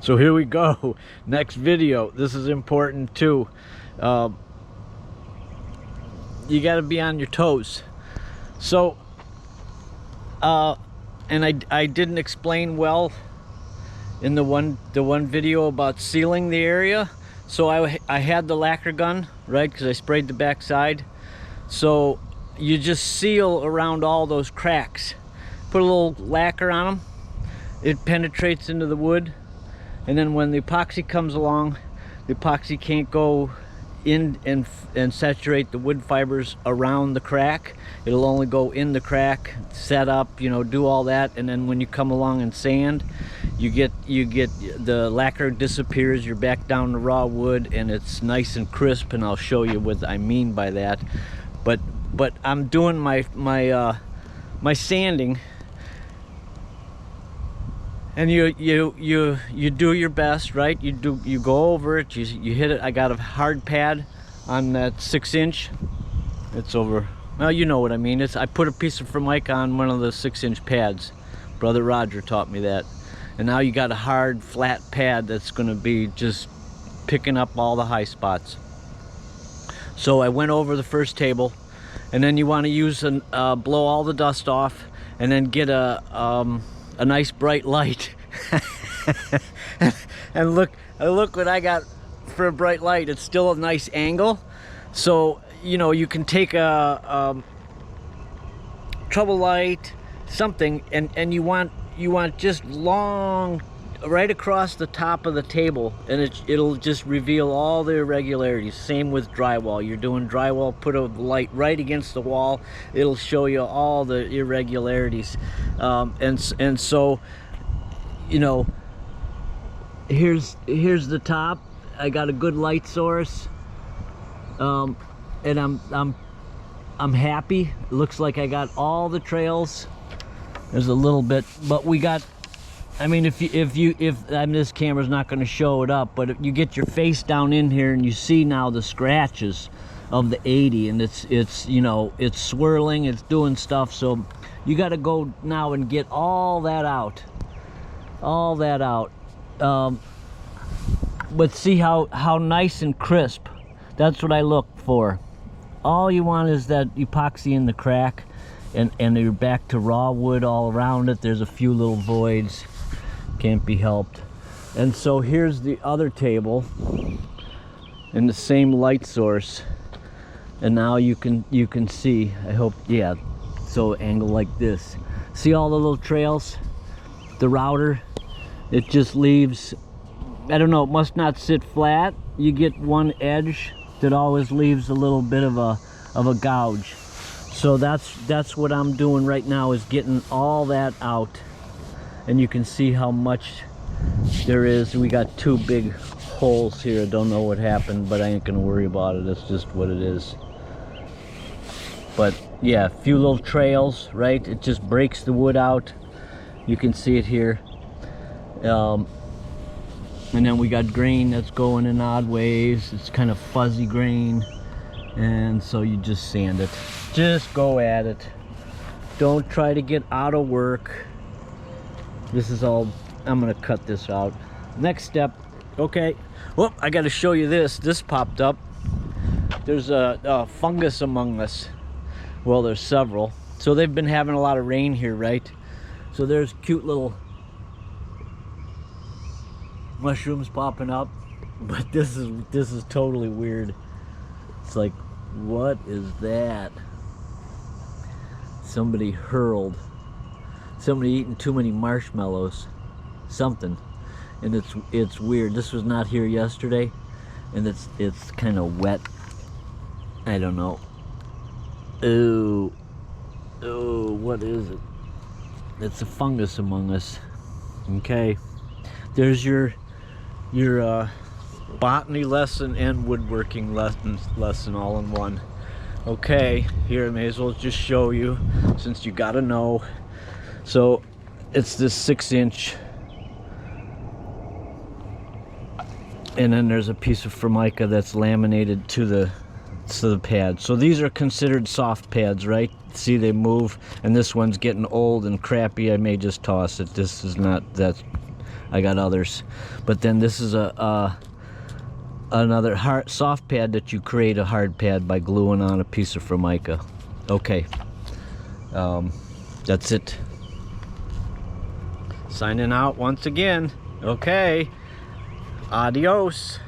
So here we go. Next video. This is important too. You got to be on your toes. So, and I didn't explain well in the one video about sealing the area. So I had the lacquer gun, right? Because I sprayed the back side. So you just seal around all those cracks. Put a little lacquer on them. It penetrates into the wood. And then when the epoxy comes along, the epoxy can't go in and saturate the wood fibers around the crack. It'll only go in the crack, set up, you know, do all that. And then when you come along and sand, you get the lacquer disappears, you're back down to raw wood, and it's nice and crisp. And I'll show you what I mean by that. But I'm doing my sanding. And you do your best, right? You go over it, you hit it. I got a hard pad on that 6-inch. It's over, well, you know what I mean. I put a piece of Formica on one of the 6-inch pads. Brother Roger taught me that. And now you got a hard flat pad that's gonna be just picking up all the high spots. So I went over the first table, and then you want to use blow all the dust off, and then get a nice bright light. And look what I got for a bright light. It's still a nice angle. So, you know, you can take a trouble light, something, and you want just long, right across the top of the table, and it'll just reveal all the irregularities. Same with drywall. You're doing drywall, put a light right against the wall, it'll show you all the irregularities. And so, you know, here's the top. I got a good light source, and I'm happy. It looks like I got all the trails. There's a little bit, but we got, I mean, if this camera's not going to show it up, but if you get your face down in here and you see now the scratches of the 80, and it's you know, it's swirling, it's doing stuff. So you got to go now and get all that out, but see how nice and crisp. That's what I look for. All you want is that epoxy in the crack, and you're back to raw wood all around it. There's a few little voids, can't be helped. And so here's the other table and the same light source, and now you can see, I hope, yeah, so angle like this, see all the little trails. The router, it just leaves, I don't know, it must not sit flat. You get one edge that always leaves a little bit of a gouge. So that's what I'm doing right now, is getting all that out. And you can see how much there is. We got 2 big holes here. I don't know what happened, but I ain't gonna worry about it. It's just what it is. But yeah, a few little trails, right? It just breaks the wood out. You can see it here. And then we got grain that's going in odd ways. It's kind of fuzzy grain. And so you just sand it. Just go at it. Don't try to get out of work. This is all, I'm gonna cut this out. Next step, okay. Well, I gotta show you this. This popped up. There's a fungus among us. Well, there's several. So they've been having a lot of rain here, right? So there's cute little mushrooms popping up. But this is totally weird. It's like, what is that? Somebody eating too many marshmallows, something, and it's weird. This was not here yesterday, and it's kind of wet. I don't know. Ooh, what is it? It's a fungus among us. Okay, there's your botany lesson and woodworking lesson all in one. Okay, here I may as well just show you, since you gotta know. So it's this 6-inch, and then there's a piece of Formica that's laminated to the pad. So these are considered soft pads, right? See, they move, and this one's getting old and crappy. I may just toss it. This is not that I got others, but then this is another hard soft pad that you create a hard pad by gluing on a piece of Formica. Okay, that's it. Signing out once again. Okay, adios.